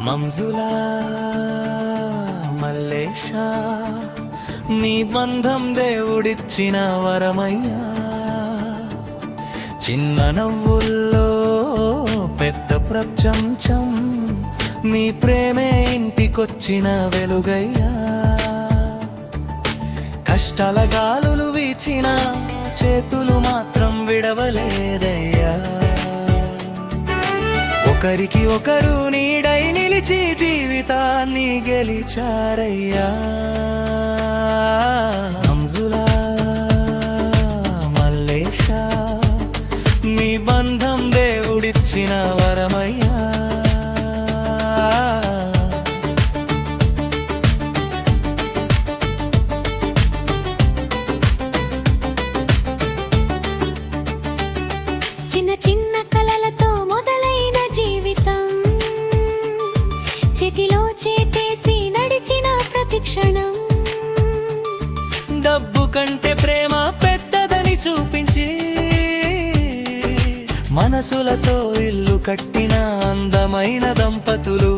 మంజులా మల్లేశ మీ బంధం దేవుడిచ్చిన వరమయ్యా. చిన్న నవ్వుల్లో పెద్ద ప్రపంచం, మీ ప్రేమే ఇంటికొచ్చిన వెలుగయ్యా. కష్టాల గాలులు వీచిన చేతులు మాత్రం విడవలేదయ్యా. ఒకరికి ఒకరు నీడై నిలిచి జీవితాన్ని గెలిచారయ్యా. మంజులా మల్లేశ మీ బంధం దేవుడిచ్చిన వరమయ్యా. చిన్న చిన్న కలలతో మొదలైన జీవితం, చేతిలో చేతేసి నడిచిన ప్రతి క్షణం, డబ్బు కంటే ప్రేమ పెద్దదని చూపించి మనసులతో ఇల్లు కట్టిన అందమైన దంపతులు.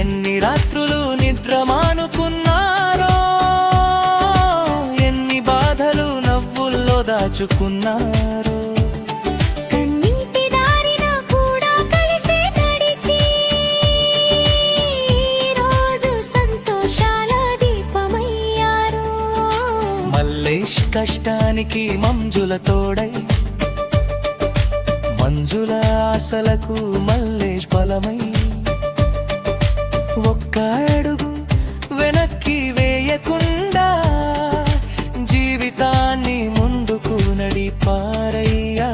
ఎన్ని రాత్రులు నిద్ర మానుకున్నారో, ఎన్ని బాధలు నవ్వుల్లో దాచుకున్నారో. కన్నీటి దారిన కూడా కలిసి నడిచి రోజు సంతోషాల దీపమయ్యారు. మల్లేష్ కష్టానికి మంజుల తోడై, మంజుల ఆశలకు మల్లేష్ బలమై, ఒక్క అడుగు వెనక్కి వేయకుండా జీవితాన్ని ముందుకు నడిపారయ్యా.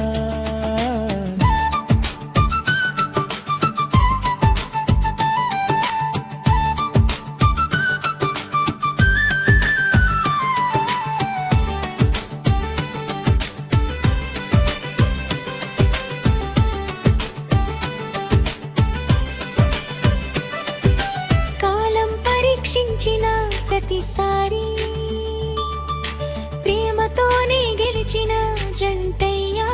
పరీక్షించిన ప్రతిసారి ప్రేమతోనే గెలిచిన జంటయ్యా.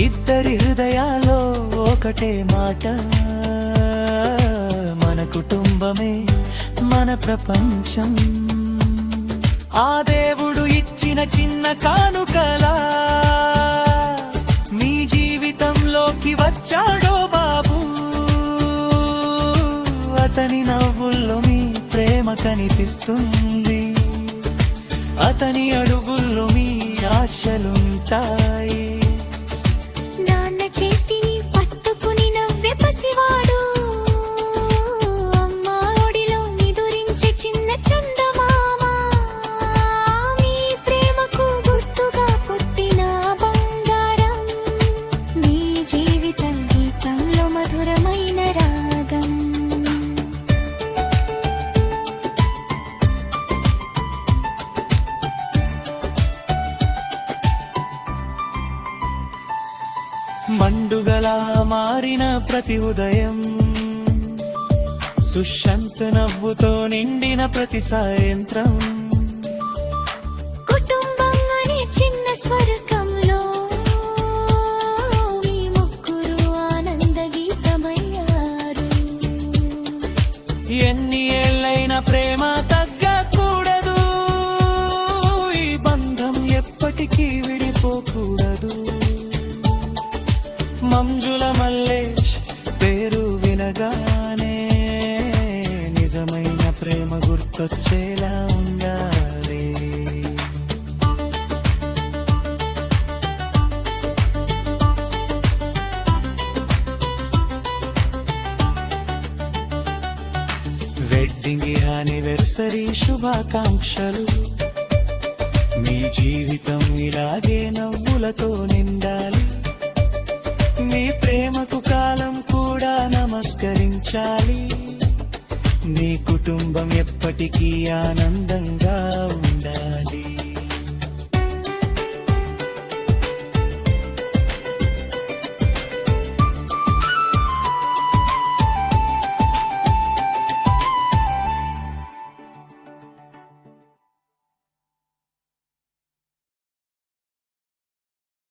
ఇద్దరి హృదయాల్లో ఒకటే మాట, మన కుటుంబమే మన ప్రపంచం. ఆ దేవుడు ఇచ్చిన చిన్న కానుకలా మీ జీవితంలోకి వచ్చాడో బాబు. అతని నవ్వుల్లో మీ ప్రేమ కనిపిస్తుంది, అతని అడుగుల్లో మీ ఆశలుంటాయి. నాన్న చేతిని పట్టుకుని నవ్వే పసివాడు, అమ్మ ఒడిలో నిదురించే చిన్న చందమామ. మీ ప్రేమకు గుర్తుగా పుట్టిన బంగారం, మీ జీవిత గీతంలో మధురమైన రాగం. మండుగలా మారిన ప్రతి ఉదయం, సుశాంత నవ్వుతో నిండిన ప్రతి సాయంత్రం, కుటుంబం అనే చిన్న స్వర్గంలో మీ ముగ్గురు ఆనంద గీతమయ్యారు. ఎన్ని ఏళ్ళైన ప్రేమ తగ్గకూడదు, ఈ బంధం ఎప్పటికీ విడిపోకూడదు. మంజుల మల్లేష్ పేరు వినగానే నిజమైన ప్రేమ గుర్తొచ్చేలా ఉండాలి. వెడ్డింగ్ యానివర్సరీ శుభాకాంక్షలు. మీ జీవితం ఇలాగే నవ్వులతో నిండాలి. మీ ప్రేమకు కాలం కూడా నమస్కరించాలి. మీ కుటుంబం ఎప్పటికీ ఆనందంగా ఉండాలి.